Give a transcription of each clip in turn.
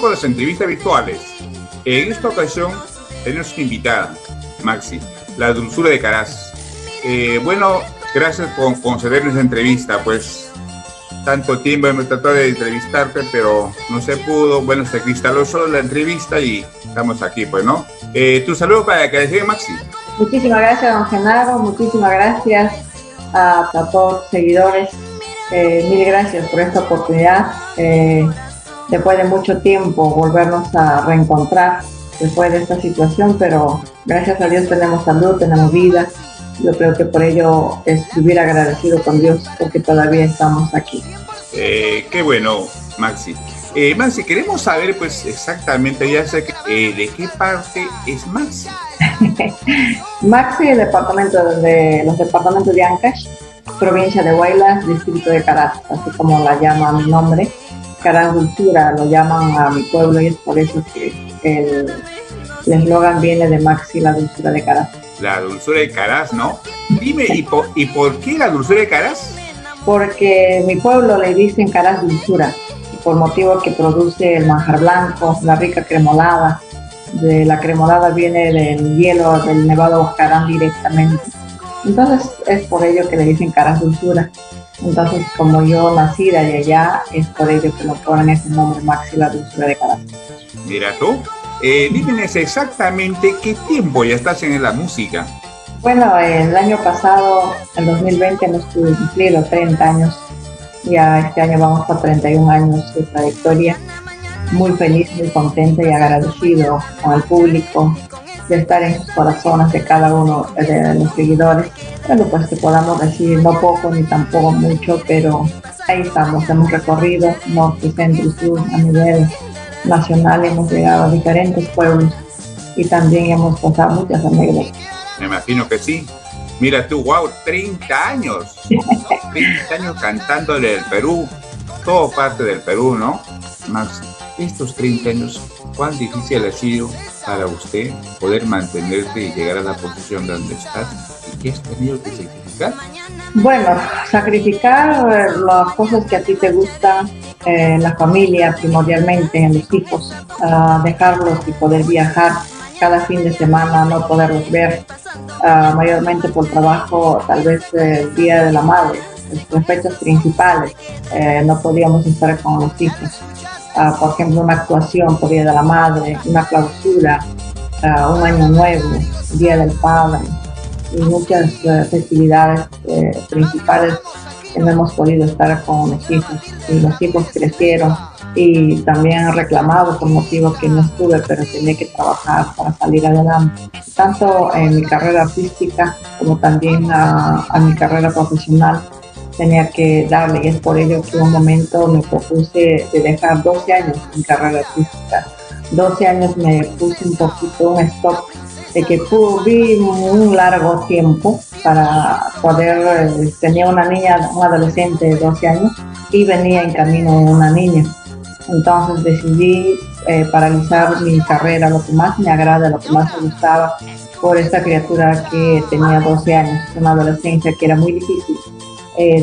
con las entrevistas virtuales. En esta ocasión tenemos una invitada, Maxi, la dulzura de Caraz. Bueno, gracias por concedernos esta entrevista, pues tanto tiempo hemos tratado de entrevistarte, pero no se pudo. Bueno, se cristaló solo la entrevista y estamos aquí, pues, ¿no? Tu saludo para que llegue Maxi. Muchísimas gracias, don Genaro, muchísimas gracias a todos los seguidores. Mil gracias por esta oportunidad. Después de mucho tiempo volvernos a reencontrar después de esta situación, pero gracias a Dios tenemos salud, tenemos vida. Yo creo que por ello es vivir agradecido con Dios porque todavía estamos aquí. Qué bueno, Maxi. Maxi, queremos saber pues exactamente, ya sé que, de qué parte es Maxi. Maxi, los departamentos de Ancash, provincia de Huaylas, distrito de Caraz, así como la llama mi nombre. Caraz Dulzura lo llaman a mi pueblo y es por eso que el eslogan viene de Maxi, la dulzura de Caraz. La dulzura de Caraz, ¿no? Dime, ¿y por qué la dulzura de Caraz? Porque mi pueblo le dicen Caraz Dulzura, por motivo que produce el manjar blanco, la rica cremolada. De la cremolada viene del hielo del Nevado Huascarán directamente. Entonces es por ello que le dicen Caraz Dulzura. Entonces, como yo nacida de allá, es por ello que lo ponen ese nombre, Maxi, la dulzura de Caraz. Mira tú, dime exactamente qué tiempo ya estás en la música. Bueno, el año pasado, en 2020, hemos cumplido 30 años. Ya este año vamos por 31 años de trayectoria. Muy feliz, muy contenta y agradecido con el público de estar en sus corazones de cada uno de los seguidores. Bueno, pues que podamos decir no poco ni tampoco mucho, pero ahí estamos, hemos recorrido norte, centro y sur a nivel nacional, hemos llegado a diferentes pueblos y también hemos pasado muchas anécdotas. Me imagino que sí. Mira tú, wow, 30 años. 30 años cantándole el Perú, todo parte del Perú, ¿no? Maxi, estos 30 años, ¿cuán difícil ha sido para usted poder mantenerte y llegar a la posición donde estás? ¿Y qué has tenido que sacrificar? Bueno, sacrificar las cosas que a ti te gustan, la familia primordialmente, los hijos, dejarlos y poder viajar cada fin de semana, no poderlos ver, mayormente por trabajo, tal vez el Día de la Madre, las fechas principales, no podíamos estar con los hijos. Por ejemplo, una actuación por Día de la Madre, una clausura, un año nuevo, Día del Padre y muchas festividades principales que no hemos podido estar con los hijos. Y los hijos crecieron y también han reclamado por motivo que no estuve, pero tenía que trabajar para salir adelante. Tanto en mi carrera artística como también a mi carrera profesional tenía que darle, y es por ello que un momento me propuse de dejar 12 años mi carrera artística. 12 años me puse un poquito un stop, de que vi un largo tiempo para poder, tenía una niña, un adolescente de 12 años y venía en camino una niña. Entonces decidí paralizar mi carrera, lo que más me agrada, lo que más me gustaba, por esta criatura que tenía 12 años, una adolescencia que era muy difícil.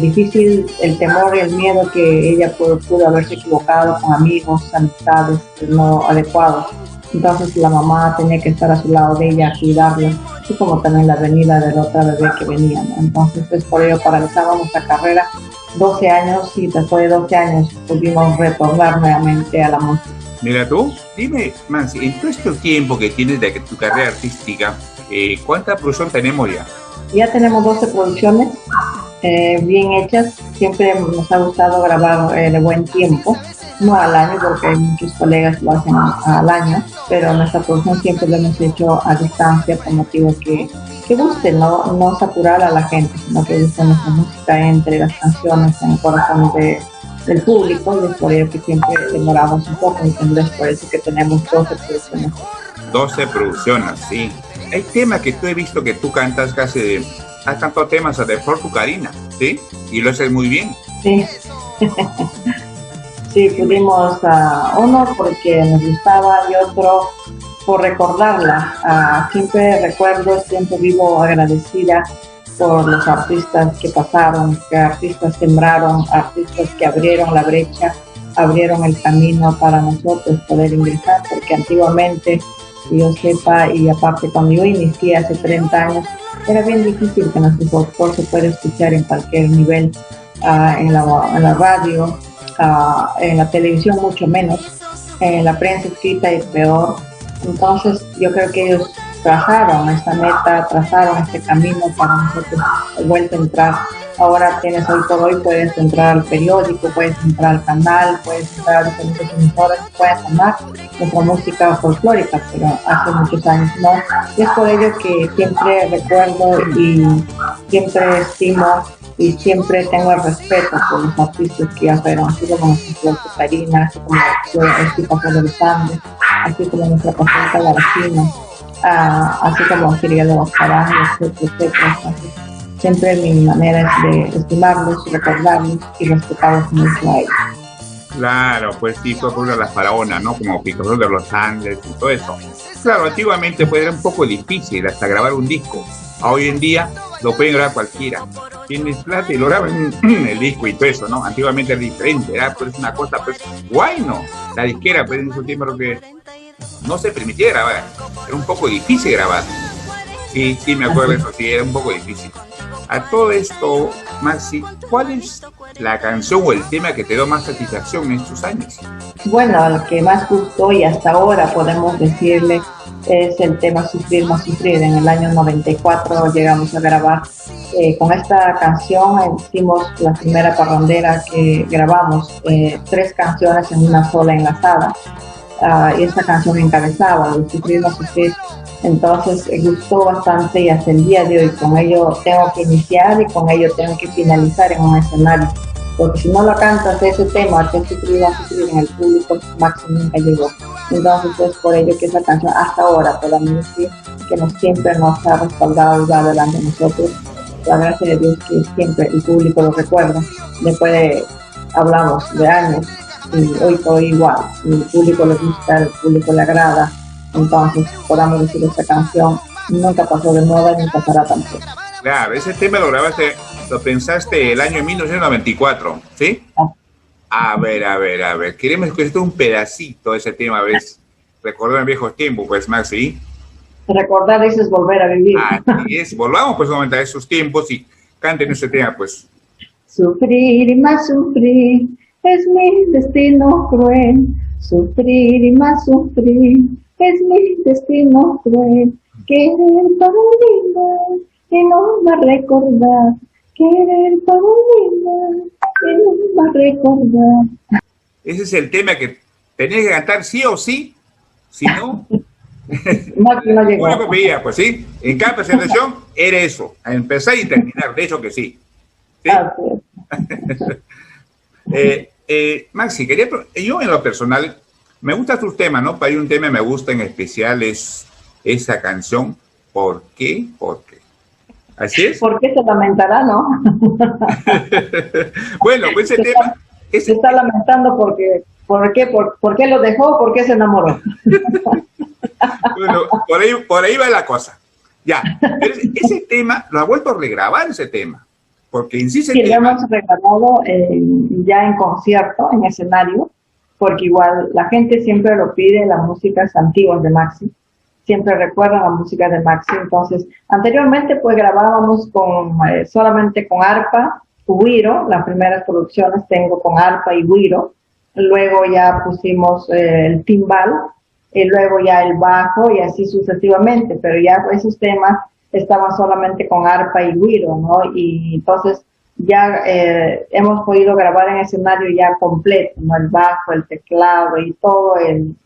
Difícil el temor y el miedo que ella pudo haberse equivocado con amigos, amistades no adecuados. Entonces la mamá tenía que estar a su lado de ella, cuidarla, así como también la venida del otro bebé que venía, ¿no? Entonces es por ello paralizamos nuestra carrera 12 años y después de 12 años pudimos retornar nuevamente a la música. Mira tú, dime, Maxi, en todo este tiempo que tienes de tu carrera artística, ¿cuánta producción tenemos ya? Ya tenemos 12 producciones bien hechas. Siempre nos ha gustado grabar de buen tiempo, no al año porque hay muchos colegas que lo hacen al año, pero nuestra producción siempre lo hemos hecho a distancia por motivo que guste, no saturar a la gente, sino que guste nuestra música entre las canciones en el corazón del público, y es por ello que siempre demoramos un poco, y es por eso que tenemos 12 producciones. 12 producciones, sí. Hay temas que tú he visto que tú cantas casi de... Has cantado temas de Flor Tucarina, ¿sí? Y lo haces muy bien. Sí. Sí, pudimos uno porque nos gustaba y otro por recordarla. Siempre recuerdo, siempre vivo agradecida por los artistas que pasaron, que artistas sembraron, artistas que abrieron la brecha abrieron el camino para nosotros poder ingresar, porque antiguamente, que yo sepa, y aparte cuando yo inicié hace 30 años, era bien difícil que nuestro autor se pueda escuchar en cualquier nivel, en la radio, en la televisión mucho menos, en la prensa escrita y peor. Entonces yo creo que ellos trazaron esta meta, trazaron este camino para nosotros vuelta a entrar. Ahora tienes hoy por hoy, puedes entrar al periódico, puedes entrar al canal, puedes entrar a diferentes emisoras, puedes amar nuestra música folclórica, pero hace muchos años no. Y es por ello que siempre recuerdo y siempre estimo y siempre tengo el respeto por los artistas que ya fueron, así como nuestra Flor Catarina, así como el Pastor de Sangre, así como nuestra Pastora Calaracina, así como Cirilo Bascarán, etcétera, etcétera. Entonces, siempre mi manera es de estimarlos, recordarlos y respetarlos mucho a ellos. Claro, pues sí, fue por las faraonas, ¿no? Como Picador de los Andes y todo eso. Claro, antiguamente pues era un poco difícil hasta grabar un disco. Hoy en día lo pueden grabar cualquiera. Tienes plata y lo graban en el disco y todo eso, ¿no? Antiguamente era diferente, era pues una cosa, pues, guay, ¿no? La disquera, pues en esos tiempos lo que no se permitía grabar. Era un poco difícil grabar. Sí, sí, me acuerdo de eso, sí, era un poco difícil. A todo esto, Maxi, ¿cuál es la canción o el tema que te dio más satisfacción en estos años? Bueno, lo que más gustó y hasta ahora podemos decirle es el tema Sufrir más sufrir. En el año 94 llegamos a grabar. Con esta canción hicimos la primera parrandera que grabamos, 3 canciones en una sola enlazada. Y esta canción encabezaba el Sufrir más sufrir. Entonces gustó bastante y hasta el día de hoy con ello tengo que iniciar y con ello tengo que finalizar en un escenario, porque si no lo cantas ese tema que sufrir va a sufrir en el público, máximo nunca llegó. Entonces es por ello que esa canción hasta ahora podemos decir que siempre nos ha respaldado y va delante de nosotros. La gracia de Dios que siempre el público lo recuerda. Después hablamos de años y hoy por hoy igual, el público le gusta, el público le agrada. Entonces, podamos decir, esta canción nunca pasó de moda ni pasará tampoco. Claro, ese tema lo grabaste, lo pensaste el año 1994, ¿sí? A ver, queremos escuchar un pedacito de ese tema, a ver, recordar en viejos tiempos, pues, Maxi. Recordar eso es volver a vivir. Así es, volvamos pues un momento a esos tiempos y canten ese tema, pues. Sufrir y más sufrir es mi destino cruel, sufrir y más sufrir es mi destino cruel, querer para olvidar y no va a recordar, querer para olvidar y no va a recordar. Ese es el tema que tenés que cantar sí o sí, si no... no llegó. Una copia, pues sí, en cada presentación era eso, a empezar y terminar, de hecho que sí. ¿Sí? Maxi, yo en lo personal, me gusta tu tema, ¿no? Hay un tema que me gusta en especial, es esa canción. ¿Por qué? ¿Por qué? ¿Así es? ¿Por qué se lamentará, no? Bueno, pues ese tema... Se está lamentando porque, ¿por qué lo dejó? ¿Por qué se enamoró? Bueno, por ahí va la cosa. Ya, pero ese tema, lo ha vuelto a regrabar ese tema. Porque insiste. Sí, lo hemos regrabado ya en concierto, en escenario, porque igual la gente siempre lo pide, las músicas antiguas de Maxi, siempre recuerdan la música de Maxi. Entonces, anteriormente pues grabábamos solamente con arpa, güiro, las primeras producciones tengo con arpa y güiro, luego ya pusimos el timbal, y luego ya el bajo y así sucesivamente, pero ya esos temas estaban solamente con arpa y güiro, ¿no? Y entonces ya hemos podido grabar en escenario ya completo, ¿no? El bajo, el teclado y todo,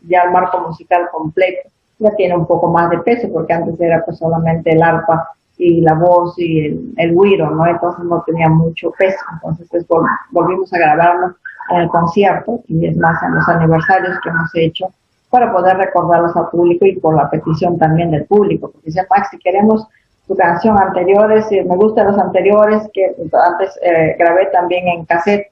ya el marco musical completo. Ya tiene un poco más de peso, porque antes era pues solamente el arpa y la voz y el güiro, ¿no? Entonces no tenía mucho peso. Entonces pues, volvimos a grabarlo en el concierto, y es más en los aniversarios que hemos hecho, para poder recordarlos al público y por la petición también del público, porque dice Max, si queremos tu canción anteriores, si me gustan los anteriores, que antes grabé también en cassette,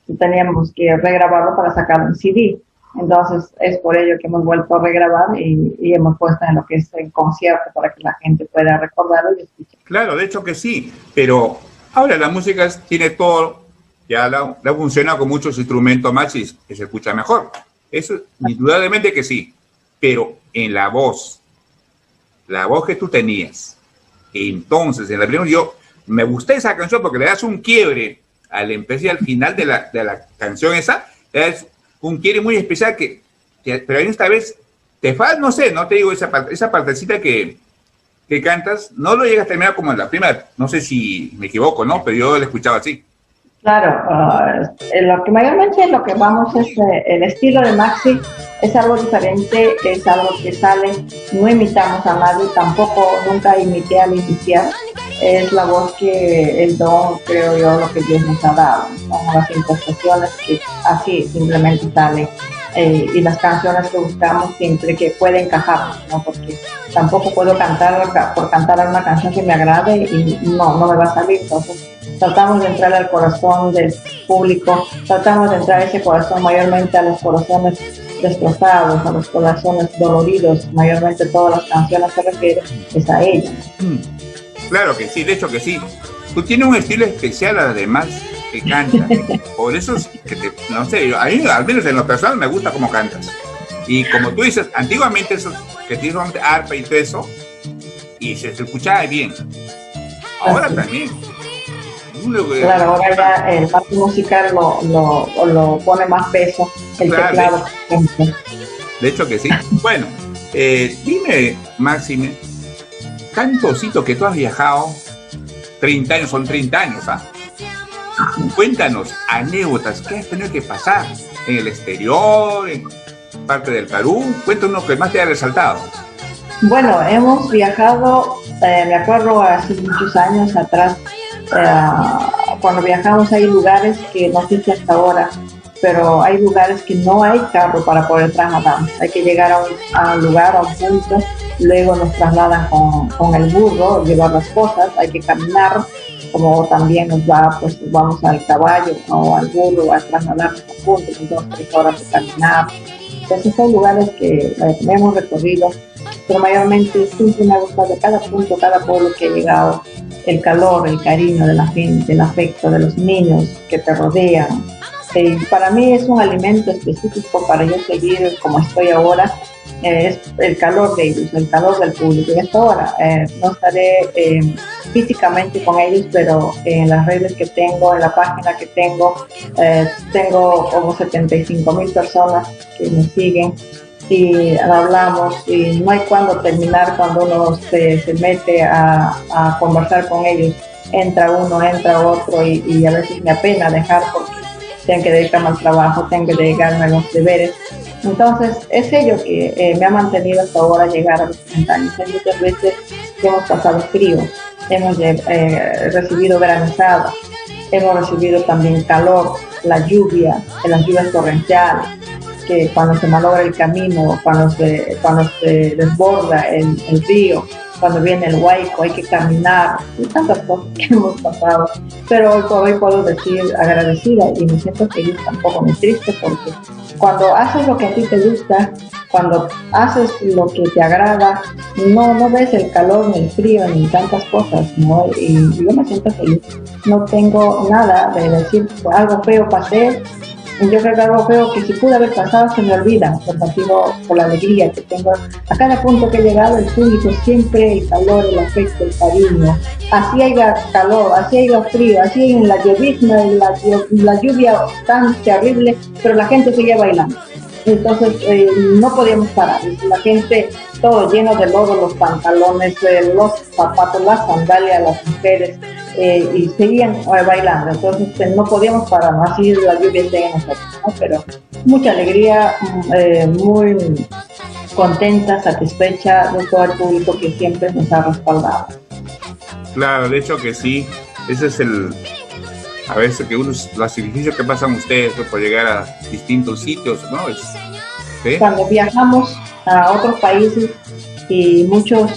y teníamos que regrabarlo para sacarlo en CD. Entonces es por ello que hemos vuelto a regrabar y hemos puesto en lo que es el concierto para que la gente pueda recordarlo y escuchar. Claro, de hecho que sí, pero ahora la música tiene todo ya la funciona con muchos instrumentos más y que se escucha mejor. Eso, indudablemente que sí, pero en la voz que tú tenías, entonces, en la primera, yo me gustó esa canción porque le das un quiebre al empezar y al final de la canción esa, es un quiebre muy especial pero esta vez te falta, no sé, no te digo esa partecita que cantas, no lo llegas a terminar como en la primera, no sé si me equivoco, ¿no? Pero yo lo escuchaba así. Claro, lo que mayormente lo que vamos es el estilo de Maxi es algo diferente, es algo que sale, no imitamos a nadie, tampoco nunca imité al iniciar, es la voz que el don, creo yo, lo que Dios nos ha dado, son las impostaciones que así simplemente sale y las canciones que buscamos siempre que puede encajar, ¿no? Porque tampoco puedo cantar por cantar una canción que me agrade y no me va a salir, entonces tratamos de entrar al corazón del público, tratamos de entrar a ese corazón mayormente a los corazones destrozados, a los corazones doloridos, mayormente todas las canciones se refieren es a ellos. Claro que sí, de hecho que sí. Tú tienes un estilo especial además que cantas, por eso es que no sé, a mí al menos en lo personal me gusta cómo cantas. Y como tú dices, antiguamente eso, que tienes arpa y todo eso, y se escuchaba bien. Ahora también. Claro, ahora ya el parte musical lo pone más peso el teclado. De hecho que sí. Bueno, dime, Máxime, tantosito que tú has viajado, 30 años, son 30 años, ¿ah? Cuéntanos anécdotas que has tenido que pasar en el exterior, en parte del Perú. Cuéntanos lo que más te ha resaltado. Bueno, hemos viajado, me acuerdo hace muchos años atrás, cuando viajamos hay lugares que no sé si hasta ahora, pero hay lugares que no hay carro para poder trasladarnos. Hay que llegar a un lugar, a un punto, luego nos trasladan con el burro, llevar las cosas, hay que caminar, como también pues vamos al caballo o al burro a trasladarnos a punto, 2 o 3 horas de caminar. Entonces son lugares que hemos recorrido, pero mayormente siempre me ha gustado de cada punto, cada pueblo que he llegado, el calor, el cariño de la gente, el afecto de los niños que te rodean. Para mí es un alimento específico para yo seguir como estoy ahora, es el calor de ellos, el calor del público. Y hasta ahora no estaré físicamente con ellos, pero en las redes que tengo, en la página que tengo como 75,000 personas que me siguen y hablamos y no hay cuándo terminar cuando uno se mete a conversar con ellos. Entra uno, entra otro y a veces me apena dejar porque tengo que dedicarme al trabajo, tengo que dedicarme a los deberes. Entonces es ello que me ha mantenido hasta ahora llegar a los 30 años. Hay muchas veces que hemos pasado frío, hemos recibido granizada, hemos recibido también calor, las lluvias torrenciales, que cuando se malogra el camino, cuando se desborda el río, cuando viene el huaico, hay que caminar, y tantas cosas que hemos pasado. Pero hoy por hoy puedo decir agradecida y me siento feliz, tampoco muy triste, porque cuando haces lo que a ti te gusta, cuando haces lo que te agrada, no ves el calor, ni el frío, ni tantas cosas, ¿no? Y yo me siento feliz. No tengo nada de decir algo feo pasé. Yo creo que algo feo que si pude haber pasado se me olvida, por la alegría que tengo. A cada punto que he llegado, el público siempre, el calor, el afecto, el cariño. Así haya calor, así haya frío, así en la llovizna, la lluvia tan terrible, pero la gente seguía bailando. Entonces no podíamos parar. La gente, todo lleno de lodo, los pantalones, los zapatos, las sandalias, las mujeres, y seguían bailando. Entonces no podíamos parar, ¿no? Así la lluvia está en nosotros, ¿no? Pero mucha alegría, muy contenta, satisfecha de todo el público que siempre nos ha respaldado. Claro, de hecho que sí, ese es a veces que los sacrificios que pasan ustedes por llegar a distintos sitios, ¿no? ¿Sí? Cuando viajamos a otros países y muchos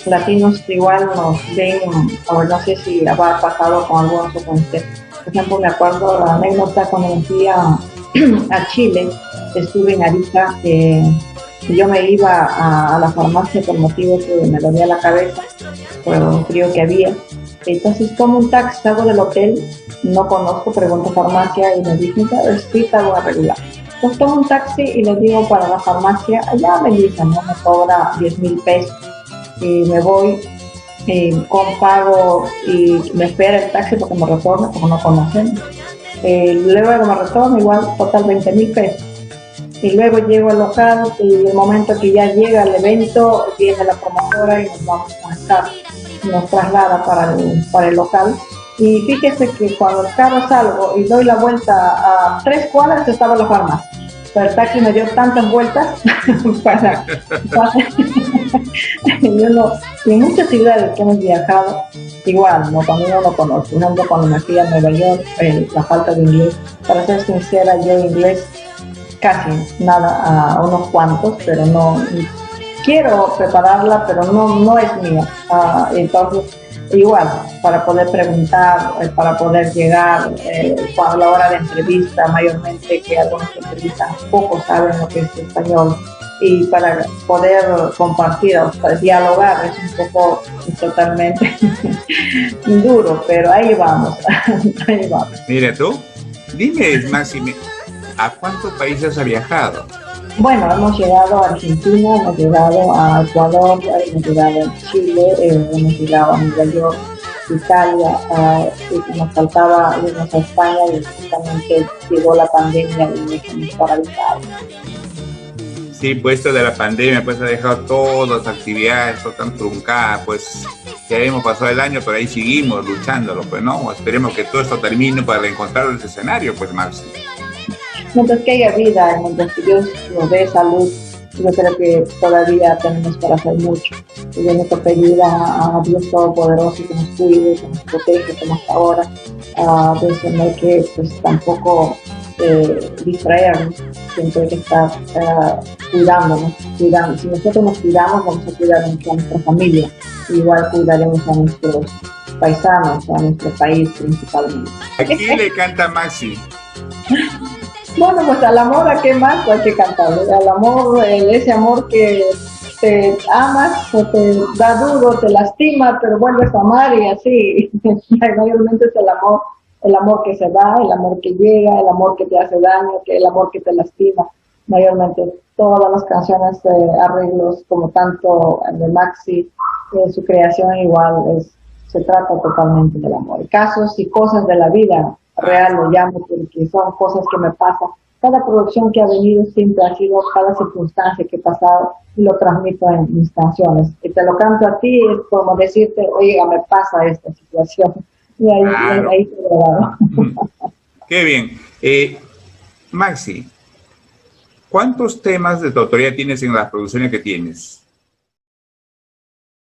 latinos igual nos ven, o no sé si ha pasado con algunos o con usted. Por ejemplo, me acuerdo la anécdota cuando me fui a Chile, estuve en Arica, yo me iba a la farmacia por motivo que me dolía la cabeza por un frío que había. Entonces tomo un taxi, salgo del hotel no conozco, pregunto farmacia y me dicen, sí, te voy a regular. Pues tomo un taxi y les digo para la farmacia, allá me dicen, ¿no? Me cobra 10,000 pesos y me voy, pago y me espera el taxi porque me retorna, como no conocen. Luego me retorno igual, total 20,000 pesos. Y luego llego al local y el momento que ya llega el evento, viene la promotora y nos vamos a estar, nos traslada para el local. Y fíjese que cuando el carro salgo y doy la vuelta a 3 cuadras estaba la farmacia. Pero el taxi me dio tantas vueltas para yo no, y en muchas ciudades que hemos viajado, igual, no, cuando uno no conoce. Por ejemplo, cuando me fui a Nueva York, la falta de inglés, para ser sincera, yo inglés casi nada, a unos cuantos, pero no quiero prepararla, pero no es mía. Entonces, igual, para poder preguntar, para poder llegar, a la hora de entrevista, mayormente que algunos entrevistas poco saben lo que es español, y para poder compartir, o sea, dialogar es un poco totalmente duro, pero ahí vamos, ahí vamos. Mira tú, dime, Maxi, ¿a cuántos países has viajado? Bueno, hemos llegado a Argentina, hemos llegado a Ecuador, hemos llegado a Chile, hemos llegado a Nueva York, Italia, y nos faltaba irnos a España y justamente llegó la pandemia y nos hemos paralizado. Sí, pues esto de la pandemia pues ha dejado todas las actividades tan truncadas, pues ya hemos pasado el año, pero ahí seguimos luchándolo, pues no, esperemos que todo esto termine para reencontrar ese escenario, pues Maxi. Mientras que haya vida, mientras que Dios nos dé salud, yo creo que todavía tenemos para hacer mucho. Y yo necesito pedir a Dios Todopoderoso que nos cuide, que nos protege como hasta ahora, de eso no hay que pues tampoco distraernos, siempre hay que estar cuidándonos, cuidando. Si nosotros nos cuidamos, vamos a cuidar mucho a nuestra familia, igual cuidaremos a nuestros paisanos, a nuestro país principalmente. ¿A quién le canta Maxi? Bueno, pues al amor, ¿a qué más hay que cantarle? Al amor, ese amor que te amas, o te da duro, te lastima, pero vuelves a amar y así. Mayormente es el amor que se da, el amor que llega, el amor que te hace daño, el amor que te lastima. Mayormente todas las canciones, arreglos, como tanto de Maxi, su creación igual se trata totalmente del amor. Casos y cosas de la vida real lo llamo porque son cosas que me pasan. Cada producción que ha venido siempre ha sido cada circunstancia que he pasado y lo transmito en mis canciones. Y te lo canto a ti, es como decirte, oiga, me pasa esta situación. Y ahí, claro. Ahí te lo hago. Qué bien. Maxi, ¿cuántos temas de tu autoría tienes en las producciones que tienes?